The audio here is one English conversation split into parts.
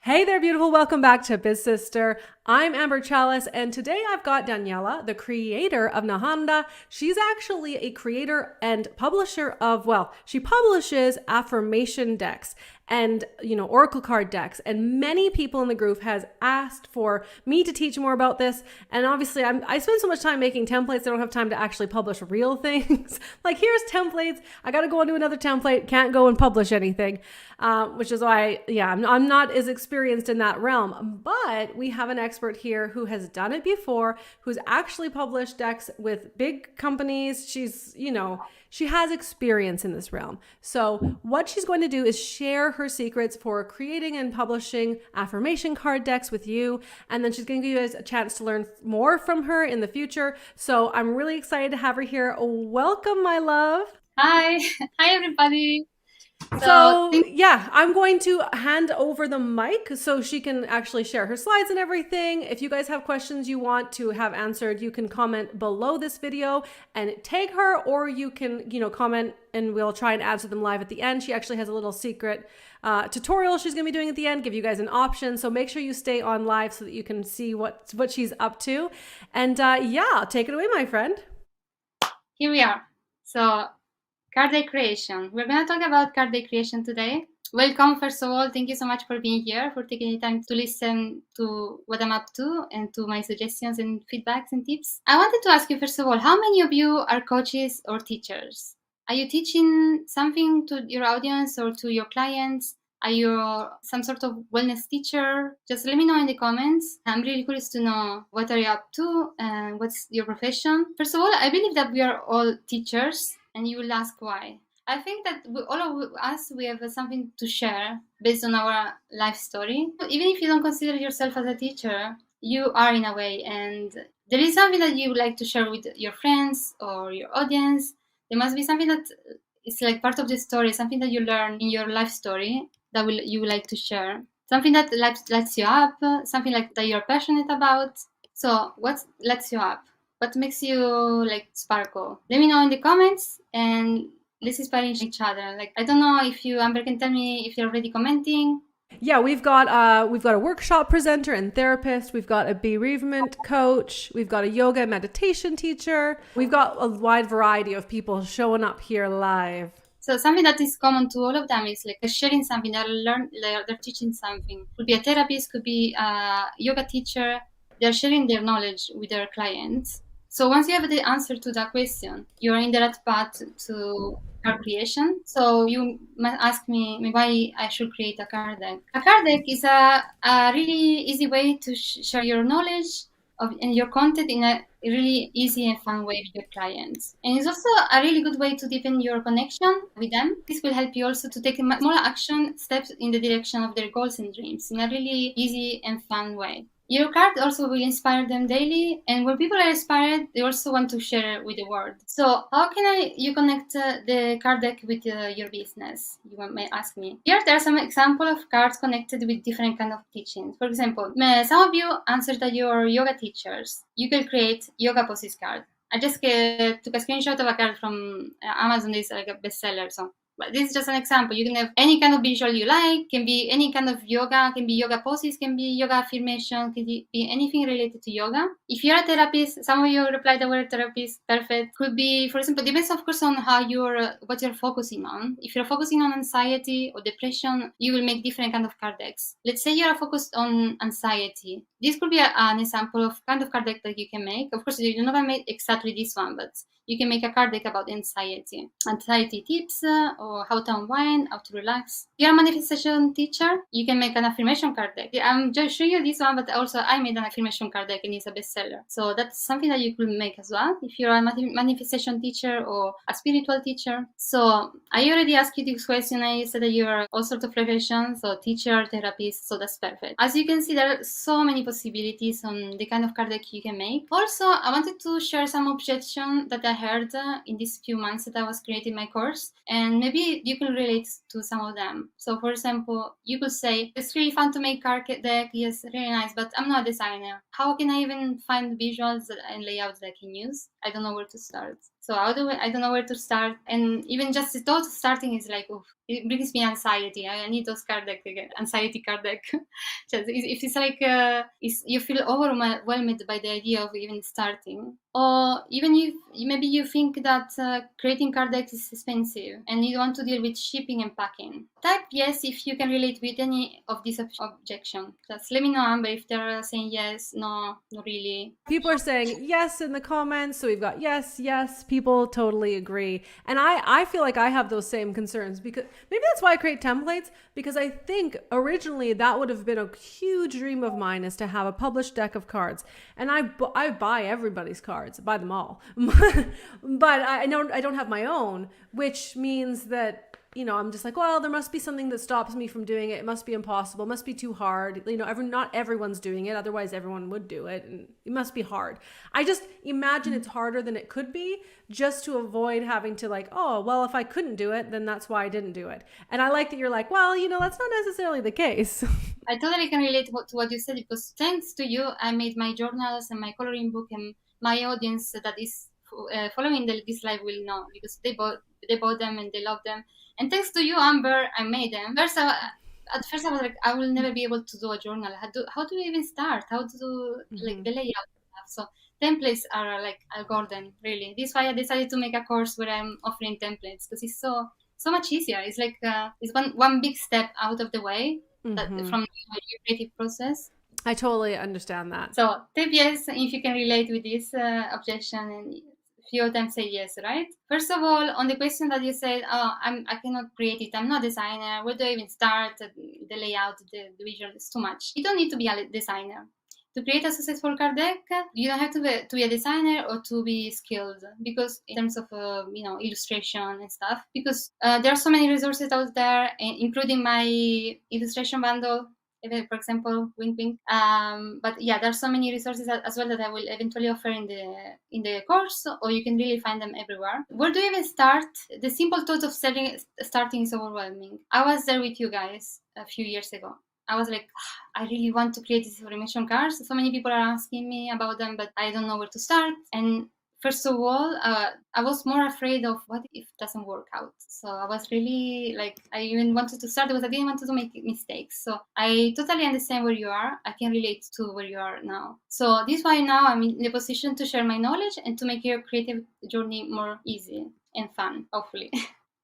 Hey there, beautiful. Welcome back to Biz Sister. I'm Amber Chalice, and today I've got Daniela, the creator of Noharanda. She's actually a creator and publisher of, she publishes affirmation decks and, oracle card decks. And many people in the group has asked for me to teach more about this. And obviously I spend so much time making templates, I don't have time to actually publish real things. Like, here's templates. I got to go into another template. Can't go and publish anything, which is why, I'm not as experienced in that realm. But we have an expert here who has done it before, who's actually published decks with big companies. She has experience in this realm. So what she's going to do is share her secrets for creating and publishing affirmation card decks with you. And then she's going to give you guys a chance to learn more from her in the future. So I'm really excited to have her here. Welcome, my love. Hi. Hi, everybody. So I'm going to hand over the mic so she can actually share her slides and everything. If you guys have questions you want to have answered, you can comment below this video and tag her, or you can, comment and we'll try and answer them live at the end. She actually has a little secret tutorial she's gonna be doing at the end, give you guys an option. So make sure you stay on live so that you can see what she's up to. And take it away, my friend. Here we are. So card deck creation. We're going to talk about card deck creation today. Welcome, first of all. Thank you so much for being here, for taking the time to listen to what I'm up to and to my suggestions and feedbacks and tips. I wanted to ask you, first of all, how many of you are coaches or teachers? Are you teaching something to your audience or to your clients? Are you some sort of wellness teacher? Just let me know in the comments. I'm really curious to know what are you up to and what's your profession. First of all, I believe that we are all teachers. And you will ask why. I think that all of us, we have something to share based on our life story. Even if you don't consider yourself as a teacher, you are in a way. And there is something that you would like to share with your friends or your audience. There must be something that is like part of the story, something that you learn in your life story that you would like to share. Something that lights you up, something like that you're passionate about. So what lights you up? What makes you like sparkle? Let me know in the comments and let's inspire each other. Like, I don't know if you, Amber, can tell me if you're already commenting. Yeah, we've got a workshop presenter and therapist. We've got a bereavement coach. We've got a yoga and meditation teacher. We've got a wide variety of people showing up here live. So something that is common to all of them is like sharing something. They're teaching something. Could be a therapist, could be a yoga teacher. They're sharing their knowledge with their clients. So once you have the answer to that question, you're in the right path to card creation. So you might ask me why I should create a card deck. A card deck is a really easy way to share your knowledge and your content in a really easy and fun way with your clients. And it's also a really good way to deepen your connection with them. This will help you also to take small action steps in the direction of their goals and dreams in a really easy and fun way. Your card also will inspire them daily, and when people are inspired, they also want to share with the world. So how can you connect the card deck with your business? You may ask me. Here, there are some examples of cards connected with different kind of teachings. For example, some of you answered that you're yoga teachers. You can create yoga poses card. I just took a screenshot of a card from Amazon. It's like a bestseller. So but this is just an example. You can have any kind of visual you like, can be any kind of yoga, can be yoga poses, can be yoga affirmation, can be anything related to yoga. If you're a therapist, some of you replied that we're therapists, perfect. Could be, for example, depends of course on how what you're focusing on. If you're focusing on anxiety or depression, you will make different kind of card decks. Let's say you're focused on anxiety. This could be an example of kind of card deck that you can make. Of course, you're not gonna make exactly this one, but you can make a card deck about anxiety tips, or how to unwind, how to relax. If you're a manifestation teacher, you can make an affirmation card deck. I'm just showing you this one, but also I made an affirmation card deck and it's a bestseller. So that's something that you could make as well if you're a manifestation teacher or a spiritual teacher. So I already asked you this question and you said that you're all sorts of professions, so teacher, therapist, so that's perfect. As you can see, there are so many possibilities on the kind of card deck you can make. Also, I wanted to share some objections that I heard in these few months that I was creating my course, and maybe you can relate to some of them. So for example, you could say, it's really fun to make card deck, yes, really nice, but I'm not a designer. How can I even find visuals and layouts that I can use? I don't know where to start. So I don't know where to start. And even just the thought of starting is like, oof, it brings me anxiety. I need those card deck again, anxiety card deck. Just, if it's like, you feel overwhelmed by the idea of even starting. Or even if maybe you think that creating card decks is expensive and you want to deal with shipping and packing. Type yes if you can relate with any of these objections. Just let me know, Amber, if they're saying yes, no, not really. People are saying yes in the comments. So we've got yes, yes. People totally agree. And I feel like I have those same concerns, because maybe that's why I create templates, because I think originally that would have been a huge dream of mine, is to have a published deck of cards. And I buy everybody's cards, buy them all. But I don't have my own, which means that, I'm just like, well, there must be something that stops me from doing it. It must be impossible. It must be too hard. Not everyone's doing it. Otherwise, everyone would do it. And it must be hard. I just imagine it's harder than it could be, just to avoid having to like, oh, well, if I couldn't do it, then that's why I didn't do it. And I like that you're like, well, that's not necessarily the case. I totally can relate to what you said, because thanks to you, I made my journals and my coloring book, and my audience that is following this live will know, because they bought them and they love them. And thanks to you, Amber, I made them. At first I was like, I will never be able to do a journal. How do we even start? How to do like the layout stuff? So templates are like a golden, really. This is why I decided to make a course where I'm offering templates, because it's so much easier. It's like it's one big step out of the way from your creative process. I totally understand that. So type yes if you can relate with this objection, and few of them say yes, right? First of all, on the question that you said, I cannot create it, I'm not a designer, where do I even start? The layout, the visual is too much. You don't need to be a designer. To create a successful card deck, you don't have to be a designer or to be skilled, because in terms of illustration and stuff, because there are so many resources out there, including my illustration bundle, for example, wink wink. But yeah, there are so many resources as well that I will eventually offer in the course, or you can really find them everywhere. Where do you even start? The simple thought of starting is overwhelming. I was there with you guys a few years ago. I was like, I really want to create these information cards. So many people are asking me about them, but I don't know where to start. And first of all, I was more afraid of what if it doesn't work out. So I was really like, I even wanted to start because I didn't want to make mistakes. So I totally understand where you are. I can relate to where you are now. So this is why now I'm in the position to share my knowledge and to make your creative journey more easy and fun, hopefully.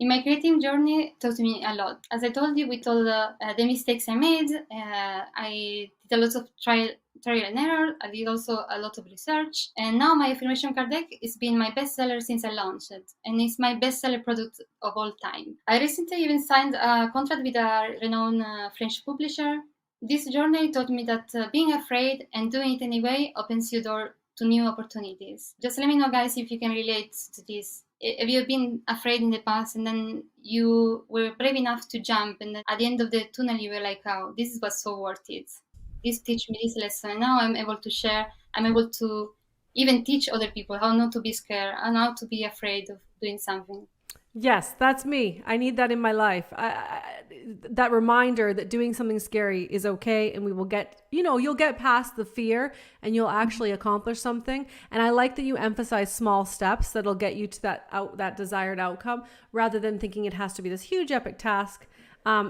In my creative journey, taught me a lot. As I told you, with all the mistakes I made, I did a lot of trial and error. I did also a lot of research. And now my affirmation card deck has been my bestseller since I launched it. And it's my bestseller product of all time. I recently even signed a contract with a renowned French publisher. This journey taught me that being afraid and doing it anyway opens your door to new opportunities. Just let me know, guys, if you can relate to this. Have you been afraid in the past and then you were brave enough to jump, and then at the end of the tunnel you were like, oh, this was so worth it. This teach me this lesson. And now I'm able to share. I'm able to even teach other people how not to be scared and how to be afraid of doing something. Yes, that's me. I need that in my life. That reminder that doing something scary is okay, and we will get, you'll get past the fear and you'll actually accomplish something. And I like that you emphasize small steps that'll get you to that desired outcome, rather than thinking it has to be this huge epic task.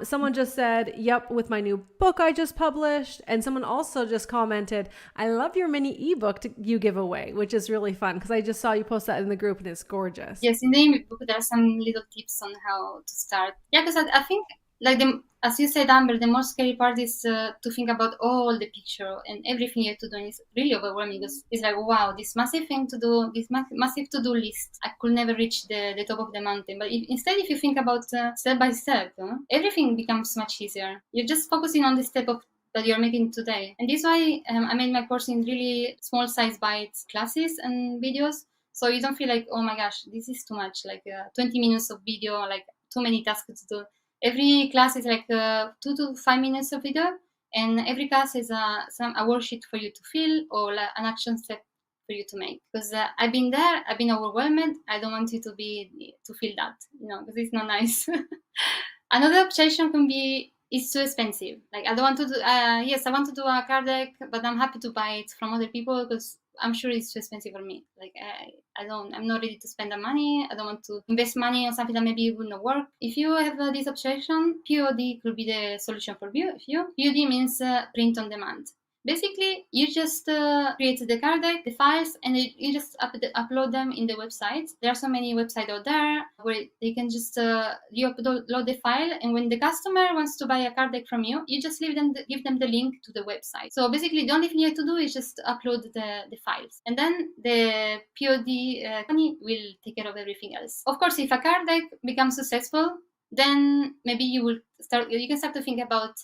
Someone just said, yep, with my new book I just published. And someone also just commented, I love your mini ebook you give away, which is really fun, because I just saw you post that in the group and it's gorgeous. Yes, in the ebook there are some little tips on how to start. Yeah, because I think, like as you said, Amber, the most scary part is to think about all the picture and everything you have to do. And it's really overwhelming, because it's like, wow, this massive thing to do, this massive to-do list. I could never reach the top of the mountain. But instead, if you think about step by step, everything becomes much easier. You're just focusing on the step that you're making today. And this is why I made my course in really small size bites classes and videos. So you don't feel like, oh my gosh, this is too much, like 20 minutes of video, like too many tasks to do. Every class is like 2 to 5 minutes of video, and every class is a worksheet for you to fill, or an action step for you to make. Because I've been there, I've been overwhelmed. I don't want you to feel that, because it's not nice. Another objection can be, it's too expensive. Like, I don't want to do, yes, I want to do a card deck, but I'm happy to buy it from other people because I'm sure it's too expensive for me. Like I'm not ready to spend the money. I don't want to invest money on something that maybe will not work. If you have this objection, POD could be the solution for you. POD means print on demand. Basically, you just create the card deck, the files, and you just upload them in the website. There are so many websites out there where they can just you upload the file, and when the customer wants to buy a card deck from you, you just give them the link to the website. So basically, the only thing you have to do is just upload the files, and then the POD company will take care of everything else. Of course, if a card deck becomes successful, then maybe you can start to think about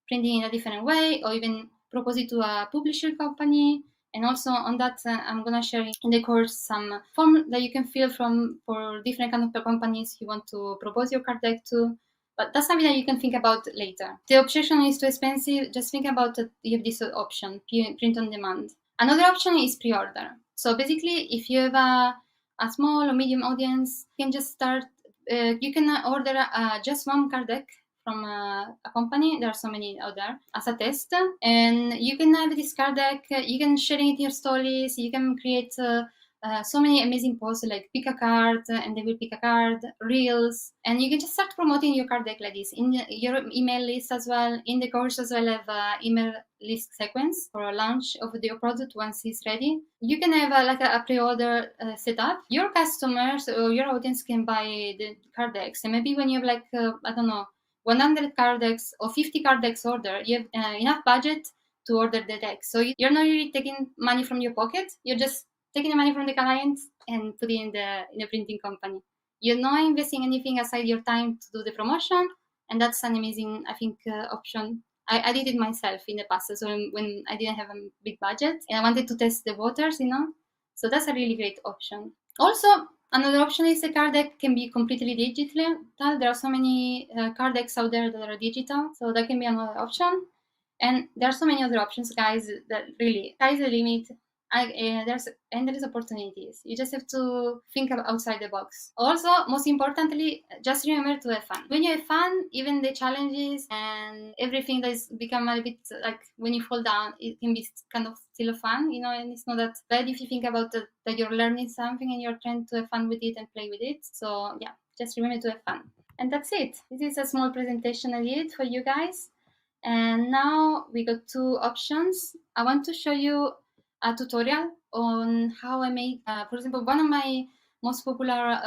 printing in a different way, or even propose it to a publisher company. And also on that, I'm gonna share in the course some form that you can fill for different kind of companies you want to propose your card deck to. But that's something that you can think about later. The objection is too expensive. Just think about it. You have this option, print on demand. Another option is pre-order. So basically, if you have a small or medium audience, you can just start. You can order just one card deck from a company. There are so many out there as a test, and you can have this card deck. You can share it in your stories. You can create so many amazing posts like pick a card and they will pick a card, reels, and you can just start promoting your card deck like this in your email list as well. In the course as well, have email list sequence for a launch of your product once it's ready. You can have a pre-order setup. Your customers or your audience can buy the card decks, and maybe when you have I don't know, 100 card decks or 50 card decks order, you have enough budget to order the deck. So you're not really taking money from your pocket. You're just taking the money from the clients and putting in the printing company. You're not investing anything aside your time to do the promotion, and that's an amazing, I think, option. I did it myself in the past, so when I didn't have a big budget and I wanted to test the waters, So that's a really great option. Also, another option is the card deck can be completely digital. There are so many card decks out there that are digital, so that can be another option. And there are so many other options, guys, that really sky's the limit. There's endless opportunities. You just have to think outside the box. Also, most importantly, just remember to have fun. When you have fun, even the challenges and everything that is become a bit like when you fall down, it can be kind of still fun, and it's not that bad if you think about that you're learning something and you're trying to have fun with it and play with it. So yeah, just remember to have fun. And that's it. This is a small presentation I did for you guys. And now we got two options. I want to show you a tutorial on how I make, for example, one of my most popular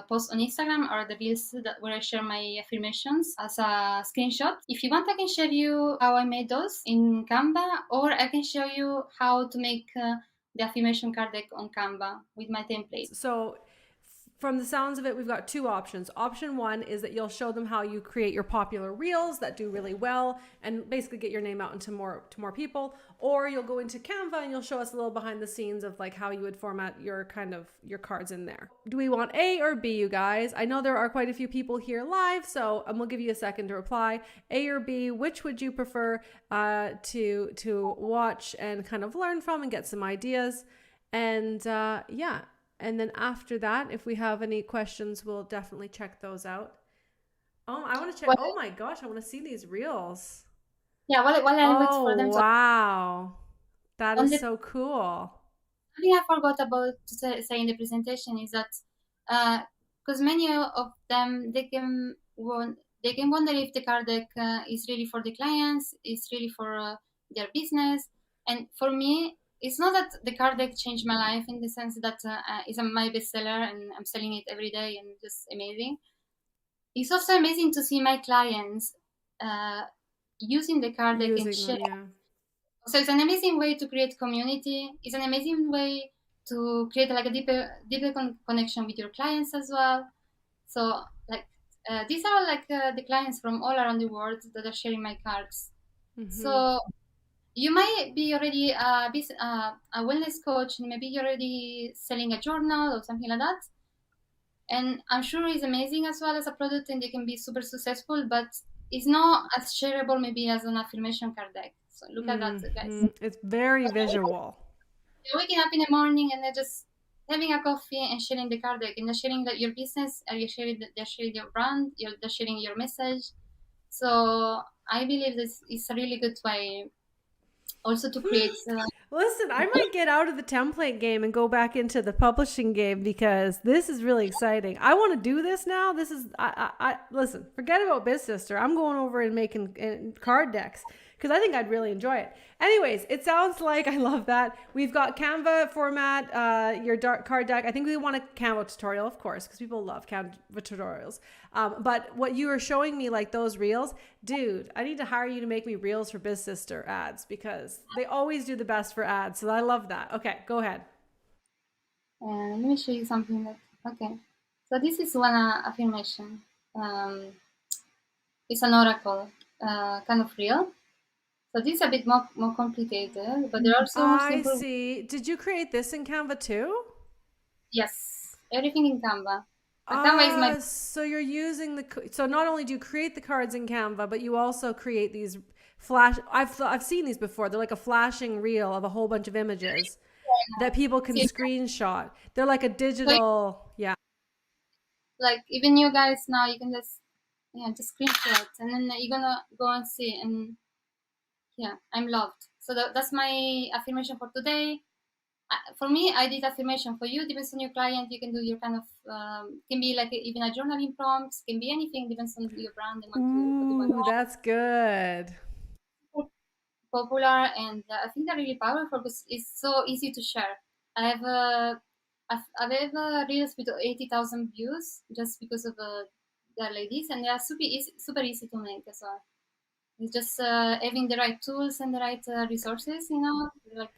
posts on Instagram are the reels where I share my affirmations as a screenshot. If you want, I can share you how I made those in Canva, or I can show you how to make the affirmation card deck on Canva with my template. So from the sounds of it, we've got two options. Option one is that you'll show them how you create your popular reels that do really well and basically get your name out to more people. Or you'll go into Canva and you'll show us a little behind the scenes of like how you would format your cards in there. Do we want A or B, you guys? I know there are quite a few people here live, so I'm gonna give you a second to reply. A or B, which would you prefer to watch and kind of learn from and get some ideas? And yeah. And then after that, if we have any questions, we'll definitely check those out. Oh, I want to check. Oh my gosh, I want to see these reels. Yeah, while I wait for them. Wow. That is so cool. Something I forgot about to say in the presentation is that because many of them, they can wonder if the card deck is really for the clients, is really for their business. And for me, it's not that the card deck changed my life in the sense that it's my bestseller and I'm selling it every day and just amazing. It's also amazing to see my clients using the card deck and share. Yeah. So it's an amazing way to create community. It's an amazing way to create like a deeper connection with your clients as well. So these are the clients from all around the world that are sharing my cards. Mm-hmm. So you might be already a wellness coach, and maybe you're already selling a journal or something like that. And I'm sure it's amazing as well as a product, and they can be super successful, but it's not as shareable maybe as an affirmation card deck. So look at that, guys. It's very visual. You're waking up in the morning and they're just having a coffee and sharing the card deck, and they're sharing your business, they're sharing your brand, they're sharing your message. So I believe this is a really good way Also to create. Listen, I might get out of the template game and go back into the publishing game because this is really exciting. I want to do this now. This is I listen. Forget about Biz Sister. I'm going over and making card decks because I think I'd really enjoy it. Anyways, it sounds like I love that. We've got Canva format, your dark card deck. I think we want a Canva tutorial, of course, because people love Canva tutorials. But what you were showing me, like those reels, dude, I need to hire you to make me reels for Biz Sister ads because they always do the best for ads. So I love that. Okay, go ahead. And let me show you something that, okay. So this is one affirmation. Um, it's an oracle kind of reel. So this is a bit more complicated, but there are also more I simple. see. Did you create this in Canva too? Yes, everything in Canva. Canva is my So you're using so not only do you create the cards in Canva, but you also create these flash. I've seen these before. They're like a flashing reel of a whole bunch of images that people can screenshot. They're like a so digital, yeah. like even you guys now you can just just screenshot and then you're gonna go and see and yeah, I'm loved. So that's my affirmation for today. For me, I did affirmation. For you, depends on your client. You can do your kind of can be like even a journaling prompts. Can be anything. Depends on your brand and what you want Ooh, that's good. to popular. And I think they're really powerful because it's so easy to share. I have I've reels with 80,000 views just because of the ladies, and they are super easy to make as well. It's just having the right tools and the right resources, like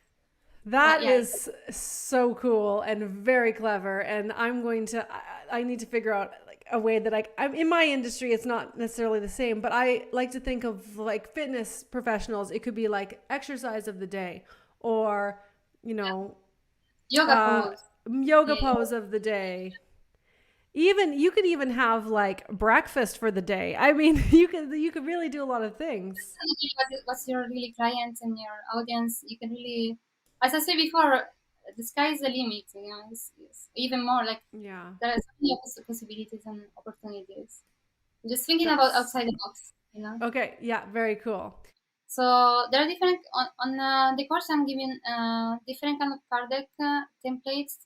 That yeah, is so cool and very clever. And I'm going to, I need to figure out like a way that I'm in my industry. It's not necessarily the same, but I like to think of like fitness professionals. It could be like exercise of the day or, you know, yoga uh, pose. yoga Yeah. pose of the day. Even you could even have like breakfast for the day. I mean, you could really do a lot of things. What's your really clients and your audience? You can really, as I said before, the sky is the limit. It's even more like Yeah. there are so many possibilities and opportunities. Just thinking about That's outside the box. okay. Yeah, very cool. So there are different on the course. I'm giving different kind of card deck templates.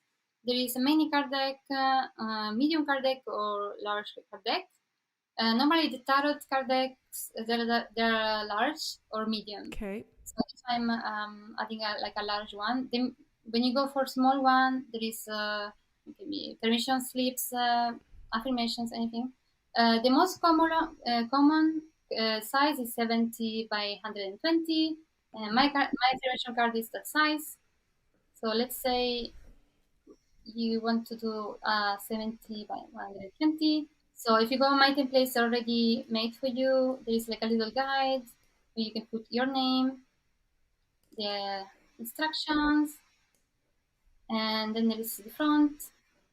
There is a mini card deck, medium card deck, or large card deck. Normally, the tarot card decks they're large or medium. Okay. So if I'm adding like a large one, then when you go for small one, there is it can be permission slips, affirmations, anything. The most common size is 70 by 120. My affirmation card is that size. So let's say you want to do 70 by 120. So if you go on my templates already made for you, there is like a little guide where you can put your name, the instructions, and then there is the front.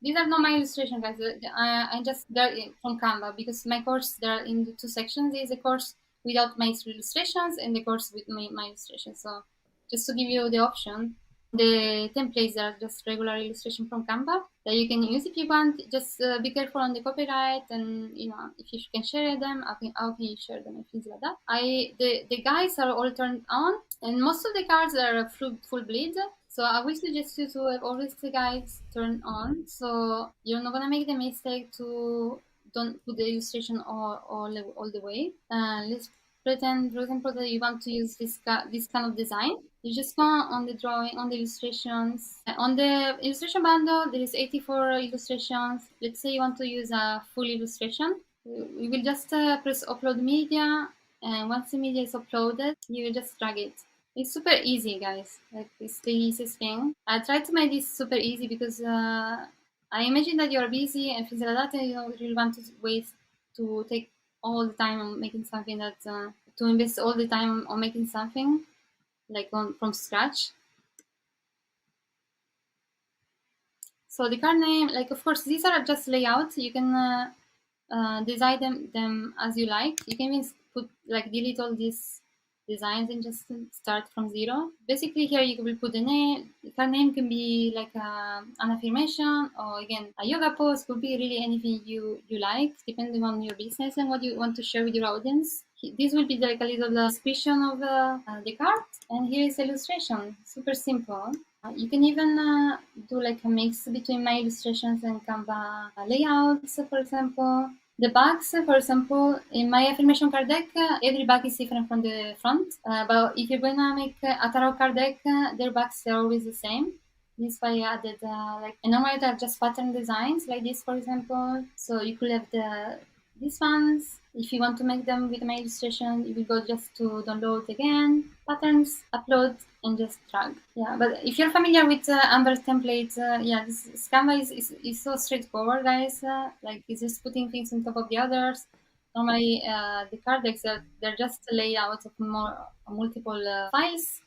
These are not my illustration, guys. I just they're from Canva because my course they're in the two sections. There is a course without my illustrations and the course with my illustrations. So just to give you the option, the templates are just regular illustration from Canva that you can use if you want. Just be careful on the copyright and if you can share them, how can you share them and things like that. The guides are all turned on and most of the cards are full bleed. So I will suggest you to have always the guides turned on, so you're not gonna make the mistake to don't put the illustration all the way. Let's pretend, for example, that you want to use this kind of design. You just go on the drawing, on the illustrations. On the illustration bundle, there is 84 illustrations. Let's say you want to use a full illustration. You will just press upload media, and once the media is uploaded, you will just drag it. It's super easy, guys. Like it's the easiest thing. I try to make this super easy because I imagine that you're busy and things like that, and you don't really want to wait to take all the time on making something that to invest all the time on making something like from scratch. So the card name, like of course, these are just layouts. You can design them as you like. You can even put like delete all these designs and just start from zero. Basically, here you will put the name. The card name can be like an affirmation or again a yoga pose. Could be really anything you like, depending on your business and what you want to share with your audience. this will be like a little description of the card, and here is illustration. Super simple. You can even do like a mix between my illustrations and Canva layouts, for example. The backs, for example, in my affirmation card deck, every back is different from the front. But if you're gonna make a tarot card deck, their backs are always the same. This is why I added and normally they're just pattern designs like this, for example. So you could have these ones. If you want to make them with my illustration, you will go just to download again, patterns, upload, and just drag. Yeah, but if you're familiar with Amber's template, this Canva is so straightforward, guys. Like it's just putting things on top of the others. Normally, the card decks they're just layouts of multiple files.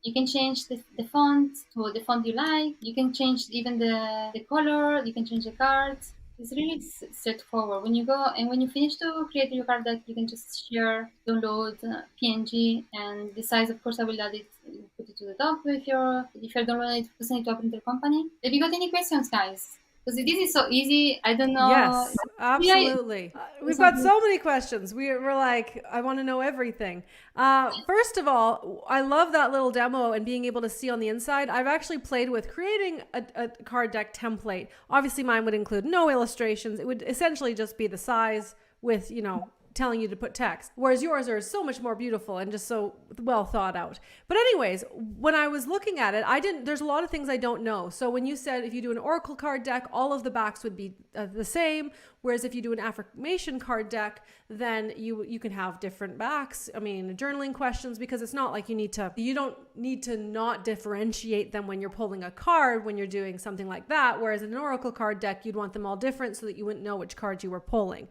You can change the font to the font you like. You can change even the color. You can change the cards. It's really straightforward. When you go and when you finish to create your card deck, you can just share, download PNG, and the size, of course, I will add it, put it to the top if you're downloading it, send it to open the company. Have you got any questions, guys? Because this is so easy. I don't know. Yes, absolutely. We've got so many questions. We're like, I want to know everything. First of all, I love that little demo and being able to see on the inside. I've actually played with creating a card deck template. Obviously, mine would include no illustrations. It would essentially just be the size with, telling you to put text, whereas yours are so much more beautiful and just so well thought out. But anyways, when I was looking at it, there's a lot of things I don't know. So when you said if you do an oracle card deck, all of the backs would be the same, whereas if you do an affirmation card deck, then you can have different backs. I mean, journaling questions, because it's not like you don't need to not differentiate them when you're pulling a card when you're doing something like that, whereas in an oracle card deck, you'd want them all different so that you wouldn't know which cards you were pulling.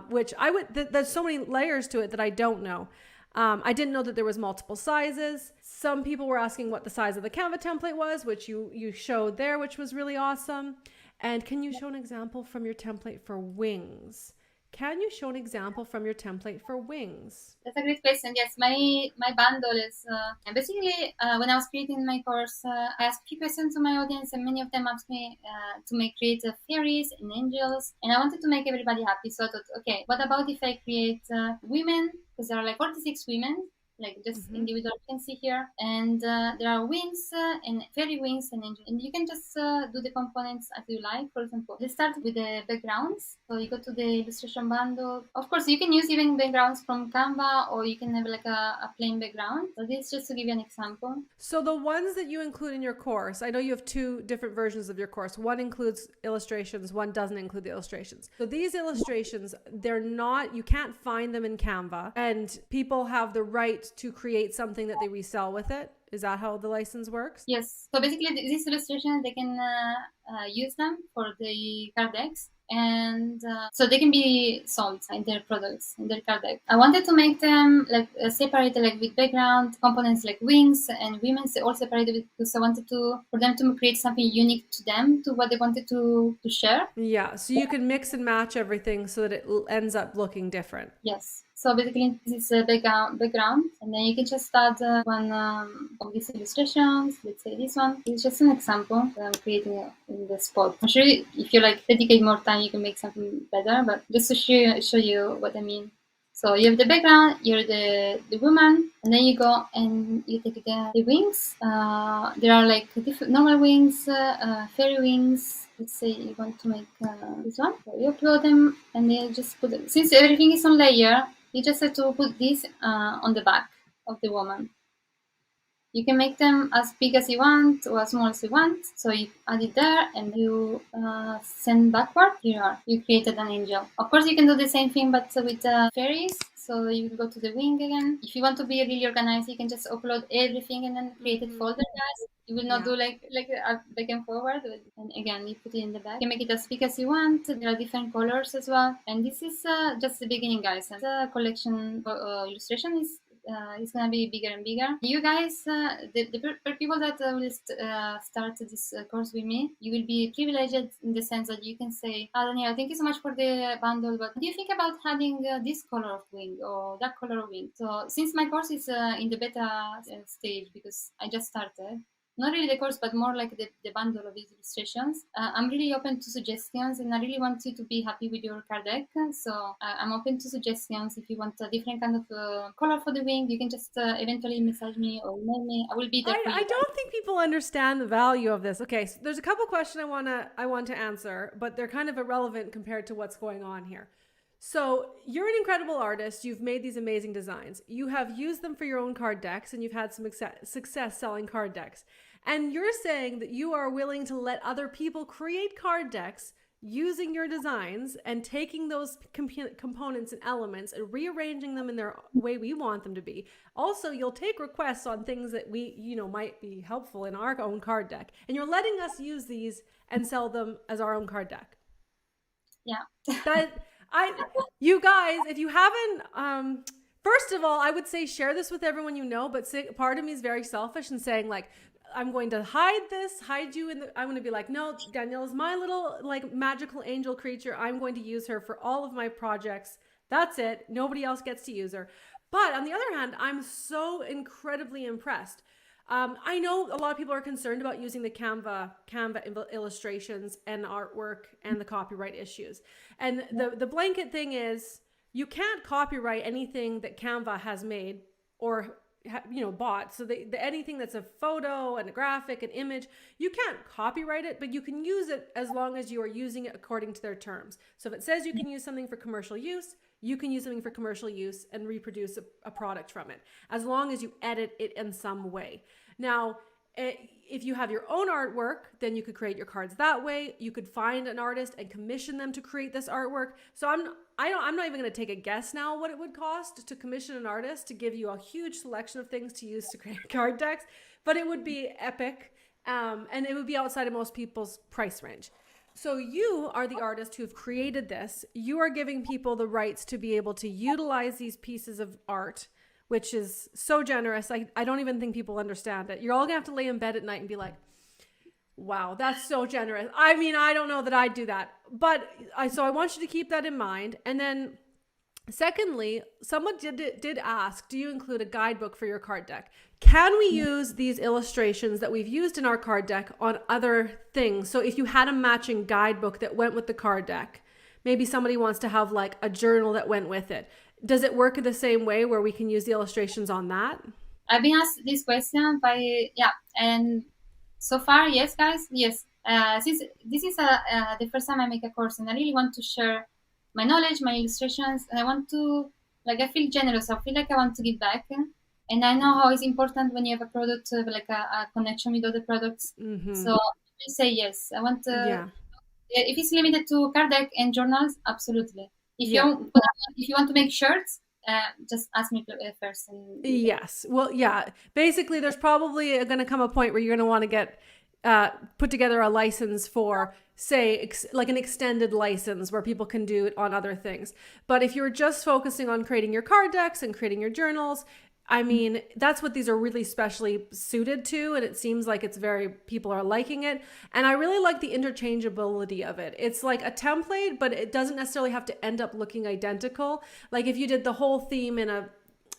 Which there's so many layers to it that I don't know. I didn't know that there was multiple sizes. Some people were asking what the size of the Canva template was, which you showed there, which was really awesome. And can you show an example from your template for wings? Can you show an example from your template for wings? That's a great question. Yes, my bundle is and basically when I was creating my course, I asked a few questions to my audience, and many of them asked me to create fairies and angels, and I wanted to make everybody happy. So I thought, okay, what about if I create women? Because there are like 46 women, like just individual, you can see here, and there are wings and fairy wings and angel, and you can just do the components as you like. For example, let's start with the backgrounds. So you go to the illustration bundle. Of course, you can use even backgrounds from Canva, or you can have like a plain background. So this is just to give you an example. So the ones that you include in your course, I know you have two different versions of your course. One includes illustrations, one doesn't include the illustrations. So these illustrations, you can't find them in Canva, and people have the right to create something that they resell with it. Is that how the license works? Yes. So basically, these illustrations, they can use them for the card decks, and so they can be sold in their products, in their card deck. I wanted to make them like separated, like with background components like wings and women's, all separated, because I wanted for them to create something unique to them, to what they wanted to share. Yeah. So you can mix and match everything so that it ends up looking different. Yes. So basically, this is a background, and then you can just add one of these illustrations. Let's say this one. It's just an example that I'm creating in the spot. I'm sure if you dedicate more time, you can make something better. But just to show you what I mean. So you have the background, you're the woman, and then you go and you take the wings. There are like different normal wings, fairy wings. Let's say you want to make this one. So you upload them, and then you just put them. Since everything is on layer, you just have to put this on the back of the woman. You can make them as big as you want or as small as you want. So you add it there, and you send backward. Here you created an angel. Of course, you can do the same thing, but with fairies. So you go to the wing again. If you want to be really organized, you can just upload everything and then create a folder, guys. You will not do like back and forward. And again, you put it in the back. You can make it as big as you want. There are different colors as well. And this is just the beginning, guys. And the collection illustration is it's gonna be bigger and bigger. You guys, the people that will start this course with me, you will be privileged in the sense that you can say, Daniela, thank you so much for the bundle, but what do you think about having this color of wing or that color of wing? So since my course is in the beta stage, because I just started, not really the course, but more like the bundle of these illustrations. I'm really open to suggestions, and I really want you to be happy with your card deck. So I'm open to suggestions. If you want a different kind of color for the wing, you can just eventually message me or email me. I will be there for you I guys. don't think people understand the value of this. Okay, so there's a couple questions I want to answer, but they're kind of irrelevant compared to what's going on here. So you're an incredible artist. You've made these amazing designs. You have used them for your own card decks, and you've had some success selling card decks. And you're saying that you are willing to let other people create card decks using your designs and taking those components and elements and rearranging them in their way we want them to be. Also, you'll take requests on things that we, might be helpful in our own card deck. And you're letting us use these and sell them as our own card deck. Yeah. You guys, if you haven't, first of all, I would say share this with everyone you know, but part of me is very selfish and saying like, I'm going to hide you I'm going to be like, no, Daniela's my little like magical angel creature. I'm going to use her for all of my projects. That's it. Nobody else gets to use her. But on the other hand, I'm so incredibly impressed. I know a lot of people are concerned about using the Canva illustrations and artwork and the copyright issues. And the blanket thing is you can't copyright anything that Canva has made or bought. So anything that's a photo and a graphic, an image, you can't copyright it, but you can use it as long as you are using it according to their terms. So if it says you can use something for commercial use, you can use something for commercial use and reproduce a product from it, as long as you edit it in some way. Now, if you have your own artwork, then you could create your cards that way. You could find an artist and commission them to create this artwork. So I'm not even going to take a guess now what it would cost to commission an artist to give you a huge selection of things to use to create card decks, but it would be epic, and it would be outside of most people's price range. So you are the artist who have created this. You are giving people the rights to be able to utilize these pieces of art, which is so generous. I don't even think people understand it. You're all gonna have to lay in bed at night and be like, wow, that's so generous. I mean, I don't know that I'd do that, but so I want you to keep that in mind. And then secondly, someone did ask, do you include a guidebook for your card deck? Can we use these illustrations that we've used in our card deck on other things? So if you had a matching guidebook that went with the card deck, maybe somebody wants to have like a journal that went with it. Does it work the same way where we can use the illustrations on that? I've been asked this question and so far, yes, guys, yes. Since this is the first time I make a course, and I really want to share my knowledge, my illustrations, and I want to, I feel generous. I feel like I want to give back. And I know how it's important when you have a product, like a connection with other products. Mm-hmm. So I say yes. I want to, if it's limited to card deck and journals, absolutely. If you want to make shirts, just ask me first. Yes. Well, yeah. Basically, there's probably going to come a point where you're going to want to get put together a license for, say, like an extended license where people can do it on other things. But if you're just focusing on creating your card decks and creating your journals, I mean, that's what these are really specially suited to. And it seems like people are liking it. And I really like the interchangeability of it. It's like a template, but it doesn't necessarily have to end up looking identical. Like if you did the whole theme in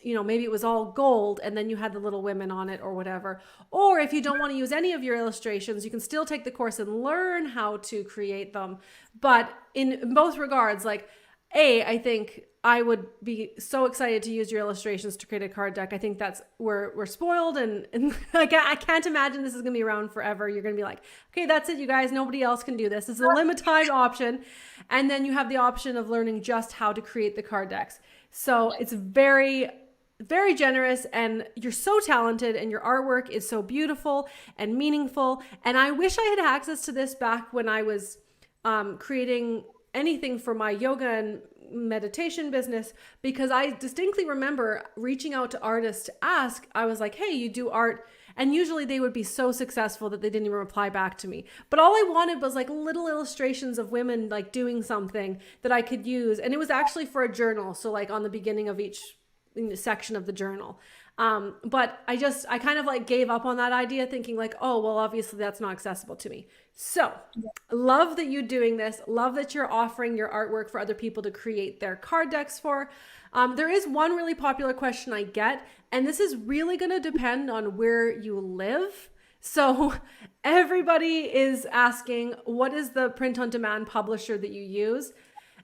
maybe it was all gold and then you had the Little Women on it or whatever. Or if you don't want to use any of your illustrations, you can still take the course and learn how to create them. But in both regards, I think I would be so excited to use your illustrations to create a card deck. I think that's we're spoiled and I can't imagine this is going to be around forever. You're going to be like, okay, that's it, you guys. Nobody else can do this. It's a limited time option. And then you have the option of learning just how to create the card decks. So it's very, very generous, and you're so talented, and your artwork is so beautiful and meaningful. And I wish I had access to this back when I was creating anything for my yoga and meditation business, because I distinctly remember reaching out to artists to ask. I was like, hey, you do art? And usually they would be so successful that they didn't even reply back to me. But all I wanted was like little illustrations of women like doing something that I could use. And it was actually for a journal. So like on the beginning of each section of the journal. But I kind of like gave up on that idea, thinking like, oh, well, obviously that's not accessible to me. So love that you're doing this. Love that you're offering your artwork for other people to create their card decks for. There is one really popular question I get, and this is really going to depend on where you live. So everybody is asking, what is the print on demand publisher that you use?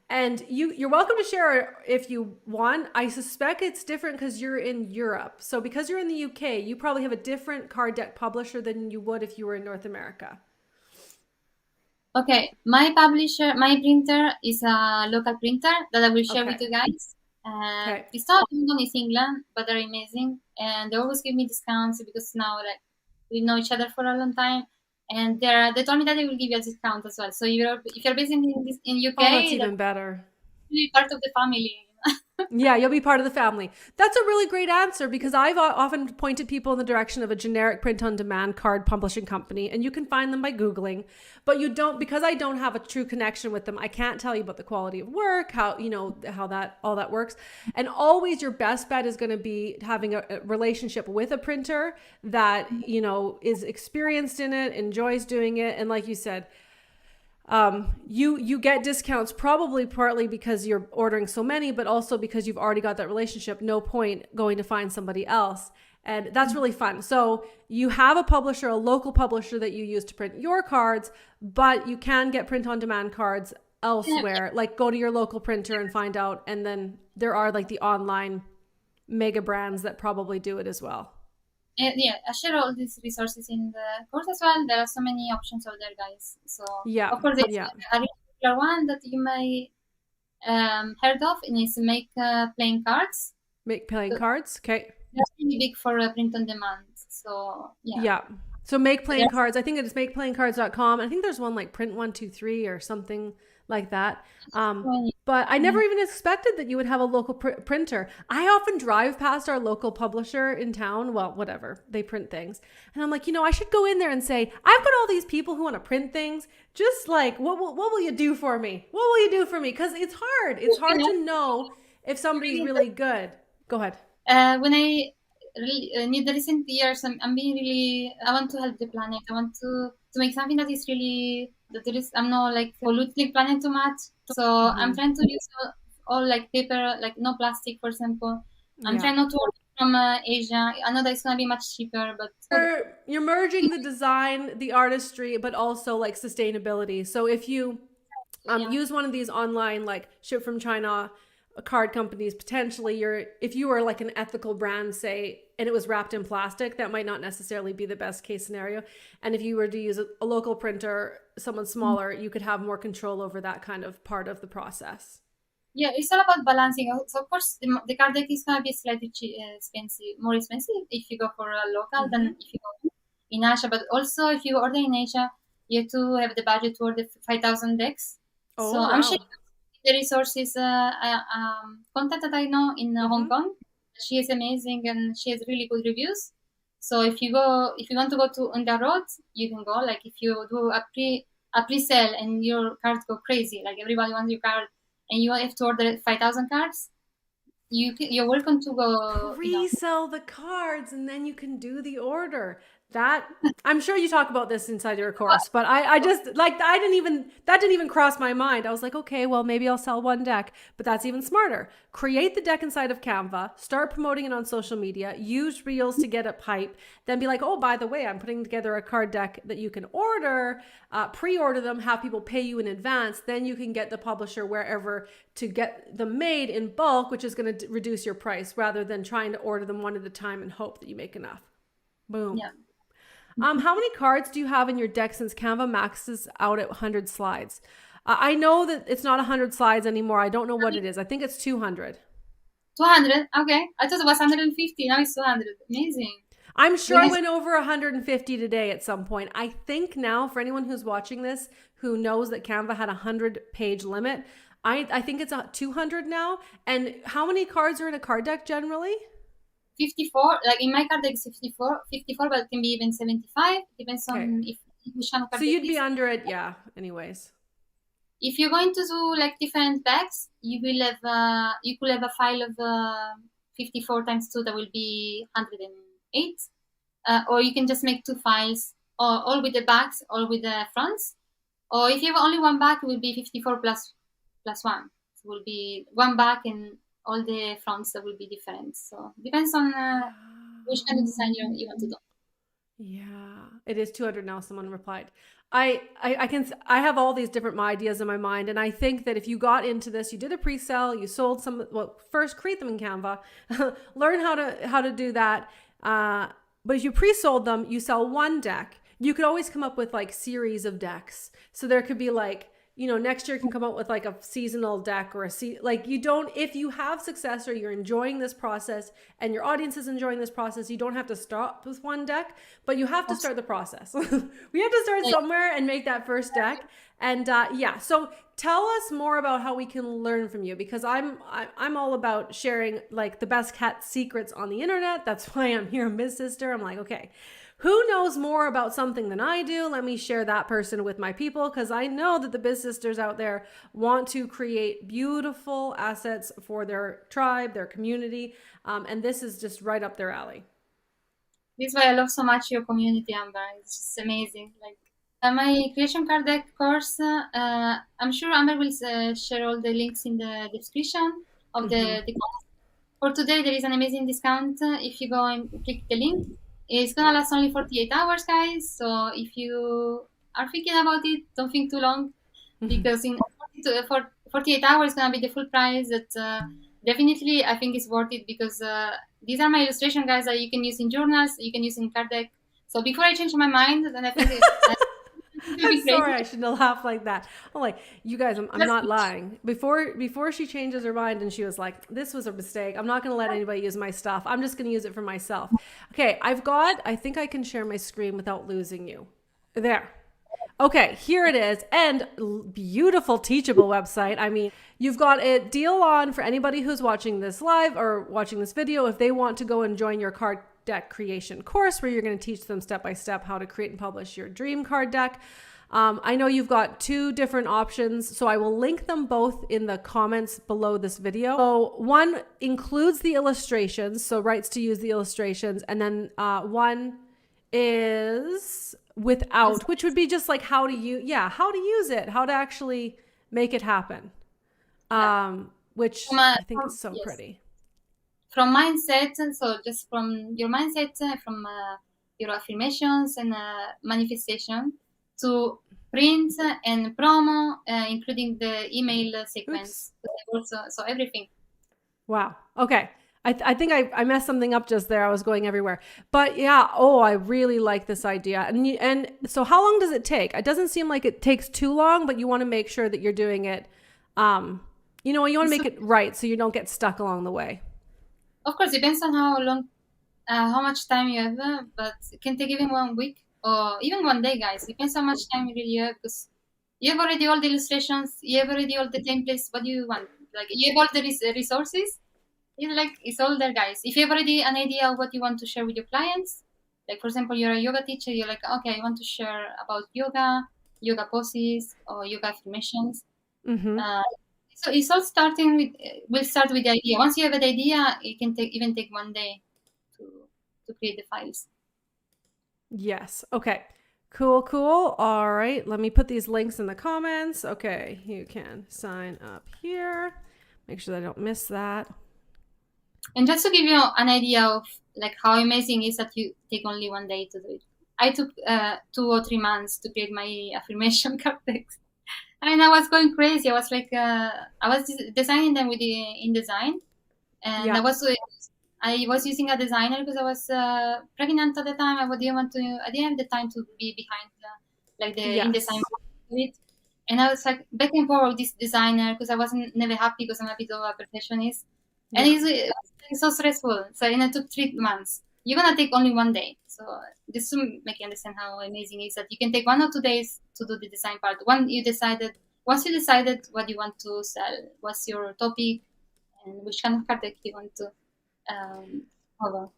And you're welcome to share if you want. I suspect it's different because you're in Europe. So because you're in the UK, you probably have a different card deck publisher than you would if you were in North America. Okay, my publisher, my printer is a local printer that I will share with Okay. you guys. Okay. It's not London, it's England, but they're amazing, and they always give me discounts because now like we know each other for a long time, and they told me that they will give you a discount as well. So if you're based in Oh, that's UK, that's even better. really part of the family. Yeah, you'll be part of the family. That's a really great answer because I've often pointed people in the direction of a generic print on demand card publishing company, and you can find them by Googling. But you don't, because I don't have a true connection with them, I can't tell you about the quality of work, how, how that all that works. And always your best bet is going to be having a relationship with a printer that, is experienced in it, enjoys doing it. And like you said, you get discounts probably partly because you're ordering so many, but also because you've already got that relationship. No point going to find somebody else. And that's really fun. So you have a publisher, a local publisher that you use to print your cards, but you can get print on demand cards elsewhere. Like go to your local printer and find out. And then there are like the online mega brands that probably do it as well. Yeah, I share all these resources in the course as well. There are so many options out there, guys. So Yeah. of course, there's Yeah. a really popular one that you may heard of, and it's make playing cards. Make playing So cards. Okay. that's really big for print on demand. So yeah, Yeah. So make playing there's cards. I think it is makeplayingcards.com. I think there's one like print123 or something like that. many. But I never even expected that you would have a local printer. I often drive past our local publisher in town. Well, whatever. They print things. And I'm like, I should go in there and say, I've got all these people who want to print things. Just like, what will you do for me? What will you do for me? Because it's hard. It's hard to know if somebody's really good. Go ahead. When I really in the recent years, I'm being really. I want to help the planet. I want to make something that is really that there is. I'm not like polluting the planet too much. So I'm Mm-hmm. trying to use all like paper, like no plastic, for example. I'm Yeah. trying not to order from Asia. I know that it's gonna be much cheaper, but You're merging the design, the artistry, but also like sustainability. So if you yeah, use one of these online like ship from China card companies, potentially if you were like an ethical brand, say, and it was wrapped in plastic, that might not necessarily be the best case scenario. And if you were to use a local printer, someone smaller, you could have more control over that kind of part of the process. yeah, it's all about balancing. So of course, the card deck is gonna be slightly expensive, more expensive if you go for a local Mm-hmm. than if you go in Asia. But also, if you order in Asia, you have to have the budget to order 5,000 decks. So Oh, I'm sure wow. the resources contact that I know in Hong Mm-hmm. Kong. She is amazing and she has really good reviews. So if you want to go to on the road, you can go. Like if you do a pre-sale and your cards go crazy, like everybody wants your card, and you have to order 5,000 cards, you're welcome to go. Pre-sell the cards and then you can do the order. That I'm sure you talk about this inside your course, but I just like that didn't even cross my mind. I was like, okay, well maybe I'll sell one deck, but that's even smarter. Create the deck inside of Canva, start promoting it on social media, use Reels to get a pipe, then be like, oh, by the way, I'm putting together a card deck that you can order, pre-order them, have people pay you in advance, then you can get the publisher wherever to get them made in bulk, which is going to reduce your price rather than trying to order them one at a time and hope that you make enough. Boom. Yeah. How many cards do you have in your deck since Canva maxes out at 100 slides? I know that it's not 100 slides anymore. I don't know what it is. I think it's 200. 200. Okay, I thought it was 150. Now it's 200. Amazing. I'm sure I Yes. went over 150 today at some point. I think now, for anyone who's watching this who knows that Canva had a 100-page limit, I think it's 200 now. And how many cards are in a card deck generally? 54, like in my card deck is 54, but it can be even 75. Depends Okay. on if which kind of So card deck you'd it be is. under it, yeah, anyways. If you're going to do like different packs, you could have a file of 54 times 2 that will be 108. Or you can just make two files, or all with the backs, all with the fronts. Or if you have only one back, it will be 54 plus 1. So it will be one back and all the fronts that will be different. So depends on which kind of design you want to do. Yeah. It is 200 now, someone replied. I have all these different ideas in my mind, and I think that if you got into this, you did a pre-sale, you sold some, well, first create them in Canva, learn how to do that. But if you pre-sold them, you sell one deck. You could always come up with like series of decks. So there could be like, you know, next year you can come out with like a seasonal deck or like you don't, if you have success or you're enjoying this process and your audience is enjoying this process, you don't have to stop with one deck, but you have to start the process. We have to start somewhere and make that first deck. And yeah, so tell us more about how we can learn from you, because I'm all about sharing like the best cat secrets on the internet. That's why I'm here, Ms. Sister. I'm like, okay, who knows more about something than I do? Let me share that person with my people, because I know that the Biz Sisters out there want to create beautiful assets for their tribe, their community, and this is just right up their alley. This is why I love so much your community, Amber. It's just amazing. Like my creation card deck course, I'm sure Amber will share all the links in the description of the course. For today, there is an amazing discount if you go and click the link. It's gonna last only 48 hours, guys. So if you are thinking about it, don't think too long, because in 48 hours, it's gonna be the full price. That definitely I think is worth it, because these are my illustration, guys, that you can use in journals, you can use in card deck. So before I change my mind, then I think I'm sorry, I shouldn't laugh like that. I'm like, you guys, I'm not lying. Before she changes her mind and she was like, this was a mistake, I'm not going to let anybody use my stuff. I'm just going to use it for myself. Okay, I think I can share my screen without losing you. There. Okay, here it is. And beautiful, teachable website. I mean, you've got a deal on for anybody who's watching this live or watching this video. If they want to go and join your card deck creation course, where you're going to teach them step by step how to create and publish your dream card deck. I know you've got two different options, so I will link them both in the comments below this video. So one includes the illustrations, so rights to use the illustrations, and then one is without, which would be just like how to use it, how to actually make it happen, which I think is so pretty. From mindset, so just from your mindset, from your affirmations and manifestation, to print and promo, including the email sequence. Also, so everything. Wow. Okay. I think I messed something up just there. I was going everywhere. But yeah, I really like this idea. And so how long does it take? It doesn't seem like it takes too long, but you want to make sure that you're doing it, you want to make it right so you don't get stuck along the way. Of course, depends on how long, how much time you have, but it can take even 1 week or even 1 day, guys. Depends how much time you really have, because you have already all the illustrations, you have already all the templates. What do you want? Like, you have all the resources. It's all there, guys. If you have already an idea of what you want to share with your clients, like for example, you're a yoga teacher, you're like, okay, I want to share about yoga poses, or yoga affirmations. So it's all starting with, we'll start with the idea. Once you have an idea, it can even take 1 day to create the files. Yes. Okay. Cool. All right. Let me put these links in the comments. Okay. You can sign up here. Make sure that I don't miss that. And just to give you an idea of like how amazing it is that you take only 1 day to do it. I took 2 or 3 months to create my affirmation card decks. I mean, I was going crazy. I was like, I was designing them with InDesign, and I was using a designer because I was pregnant at the time. I didn't have the time to be behind the InDesign with it. And I was like back and forth with this designer because I wasn't never happy, because I'm a bit of a perfectionist. And it was so stressful. So it took 3 months. You're gonna take only 1 day. So just to make you understand how amazing it is that you can take 1 or 2 days to do the design part. Once you decided what you want to sell, what's your topic, and which kind of card deck you want to cover.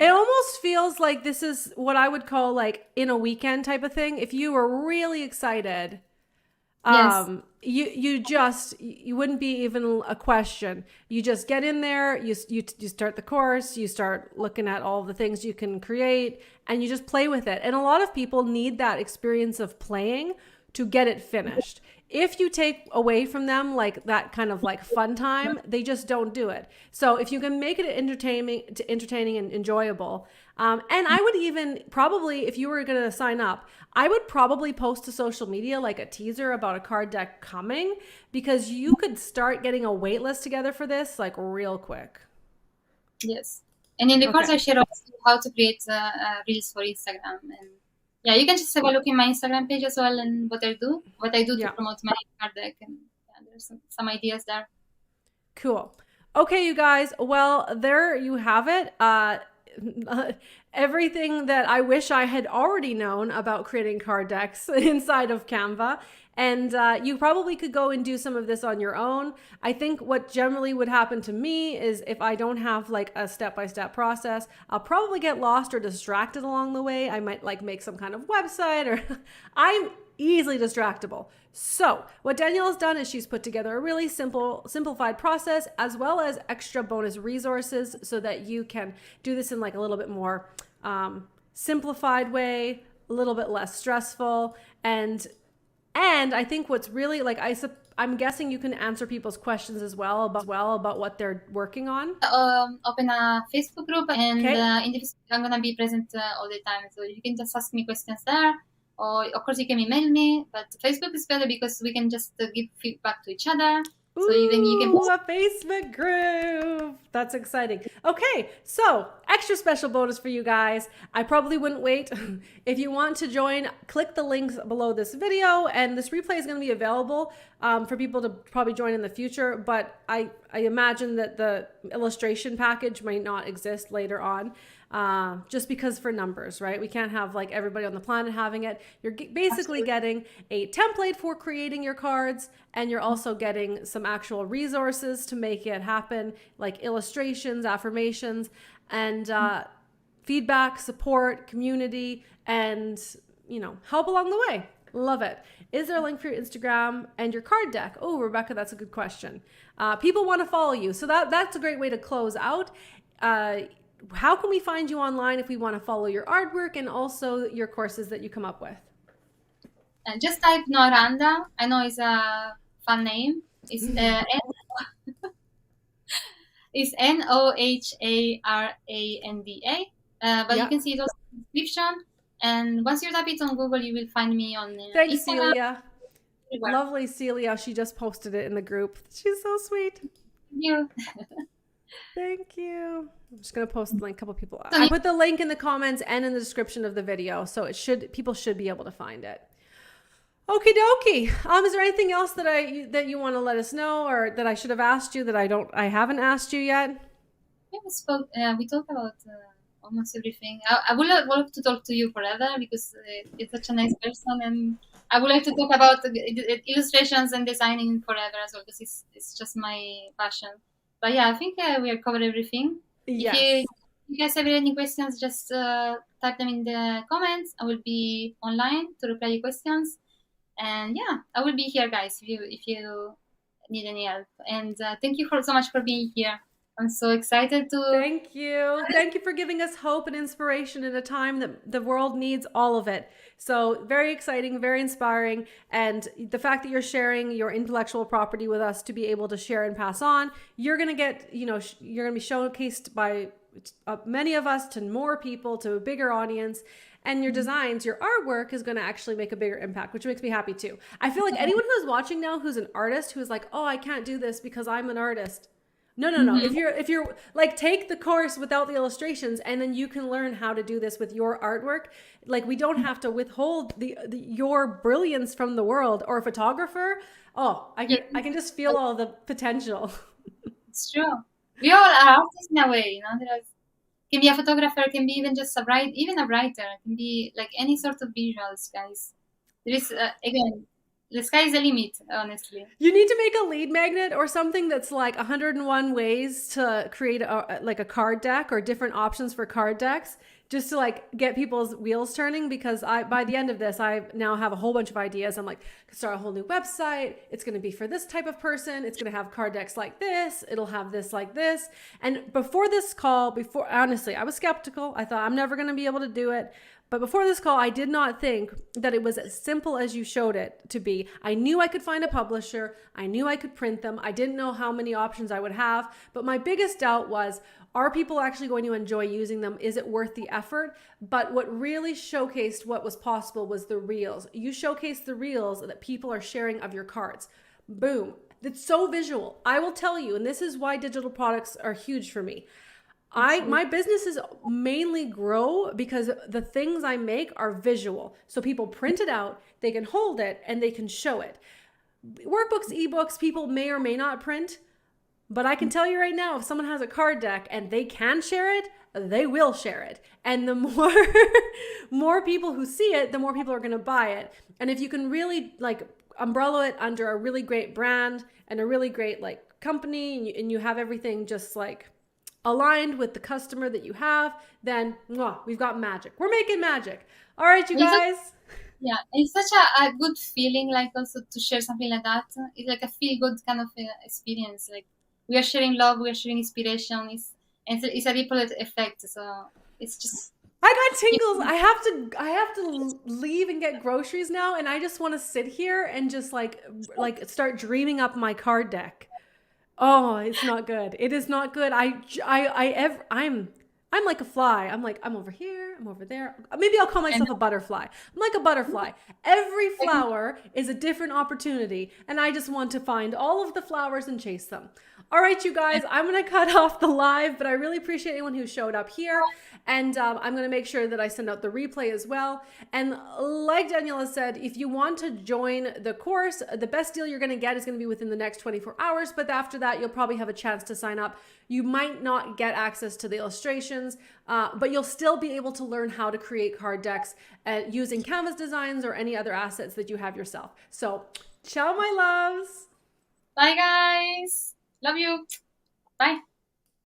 It almost feels like this is what I would call like in a weekend type of thing. If you were really excited, you wouldn't be even a question. You just get in there, you start the course, you start looking at all the things you can create, and you just play with it. And a lot of people need that experience of playing to get it finished. if you take away from them like that kind of like fun time, they just don't do it. So if you can make it entertaining and enjoyable, and I would even probably, if you were going to sign up, I would probably post to social media like a teaser about a card deck coming, because you could start getting a wait list together for this like real quick. Yes. And in the course, Okay. I share also how to create reels for Instagram. And yeah, you can just have a look in my Instagram page as well, and what I do to Yeah. promote my card deck. And yeah, there's some ideas there. Cool. Okay, you guys. Well, there you have it. Everything that I wish I had already known about creating card decks inside of Canva. And you probably could go and do some of this on your own. I think what generally would happen to me is if I don't have like a step-by-step process, I'll probably get lost or distracted along the way. I might like make some kind of website, or I'm easily distractible. So what Daniela's done is she's put together a really simplified process, as well as extra bonus resources, so that you can do this in like a little bit more simplified way, a little bit less stressful. And I think what's really like, I'm guessing you can answer people's questions as well about what they're working on. Open a Facebook group, and Okay. in the Facebook, I'm gonna be present all the time, so you can just ask me questions there. Or of course you can email me, but Facebook is better because we can just give feedback to each other. So even you can Ooh, a Facebook group. That's exciting. Okay, so extra special bonus for you guys. I probably wouldn't wait. If you want to join, click the links below this video, and this replay is going to be available for people to probably join in the future, but I imagine that the illustration package might not exist later on. Just because for numbers, right? We can't have like everybody on the planet having it. You're basically getting a template for creating your cards, and you're also getting some actual resources to make it happen, like illustrations, affirmations, and feedback, support, community, and help along the way. Love it. Is there a link for your Instagram and your card deck? Oh, Rebecca, that's a good question. People want to follow you, so that's a great way to close out. How can we find you online if we want to follow your artwork and also your courses that you come up with? And just type Noharanda. I know it's a fun name. It's it's Noharanda. But you can see it also in the description. And once you type it on Google, you will find me on Thanks, Instagram. Celia. Everywhere. Lovely Celia. She just posted it in the group. She's so sweet. Thank you. Thank you. I'm just gonna post the link. A couple people. I put the link in the comments and in the description of the video, so people should be able to find it. Okie dokie. Is there anything else that you want to let us know, or that I should have asked you that I haven't asked you yet? Yeah, we talked about almost everything. I would love to talk to you forever, because you're such a nice person, and I would like to talk about illustrations and designing forever as well, because it's just my passion. But yeah, I think we have covered everything. Yes. If you guys have any questions, just type them in the comments. I will be online to reply your questions. And yeah, I will be here, guys, if you need any help. And thank you so much for being here. I'm so excited to. Thank you. Thank you for giving us hope and inspiration in a time that the world needs all of it. So very exciting, very inspiring. And the fact that you're sharing your intellectual property with us to be able to share and pass on, you're going to get, you're going to be showcased by many of us to more people, to a bigger audience. And your designs, your artwork is going to actually make a bigger impact, which makes me happy too. I feel like anyone who's watching now who's an artist, who's like, oh, I can't do this because I'm an artist. No. If you're like, take the course without the illustrations, and then you can learn how to do this with your artwork. Like, we don't have to withhold your brilliance from the world. Or a photographer. Oh, I can just feel all the potential. It's true. We all are artists in a way, can be a photographer, can be even just a writer, can be like any sort of visuals, guys. There is again, the sky is the limit, honestly. You need to make a lead magnet or something that's like 101 ways to create a card deck, or different options for card decks. just to like get people's wheels turning, because by the end of this, I now have a whole bunch of ideas. I'm like, start a whole new website. It's going to be for this type of person. It's going to have card decks like this. It'll have this like this. And before this call, honestly, I was skeptical. I thought I'm never going to be able to do it. But before this call, I did not think that it was as simple as you showed it to be. I knew I could find a publisher. I knew I could print them. I didn't know how many options I would have. But my biggest doubt was, are people actually going to enjoy using them? Is it worth the effort? But what really showcased what was possible was the reels. You showcased the reels that people are sharing of your cards. Boom. It's so visual. I will tell you, and this is why digital products are huge for me. My businesses mainly grow because the things I make are visual. So people print it out, they can hold it, and they can show it. Workbooks, ebooks, people may or may not print, but I can tell you right now, if someone has a card deck and they can share it, they will share it. And the more people who see it, the more people are going to buy it. And if you can really like umbrella it under a really great brand and a really great like company, and you have everything just like aligned with the customer that you have, then we've got magic. We're making magic. All right, you guys. Yeah, it's such a good feeling, like also to share something like that. It's like a feel good kind of experience. Like we are sharing love, we are sharing inspiration. It's a ripple effect. So it's just. I got tingles. I have to leave and get groceries now, and I just want to sit here and just like start dreaming up my card deck. Oh, it's not good. It is not good. I'm like a fly. I'm like, I'm over here, I'm over there. Maybe I'll call myself a butterfly. I'm like a butterfly. Every flower is a different opportunity, and I just want to find all of the flowers and chase them. All right, you guys, I'm going to cut off the live, but I really appreciate anyone who showed up here. And I'm going to make sure that I send out the replay as well. And like Daniela said, if you want to join the course, the best deal you're going to get is going to be within the next 24 hours. But after that, you'll probably have a chance to sign up. You might not get access to the illustrations, but you'll still be able to learn how to create card decks using Canvas designs or any other assets that you have yourself. So, ciao, my loves. Bye, guys. Love you. Bye.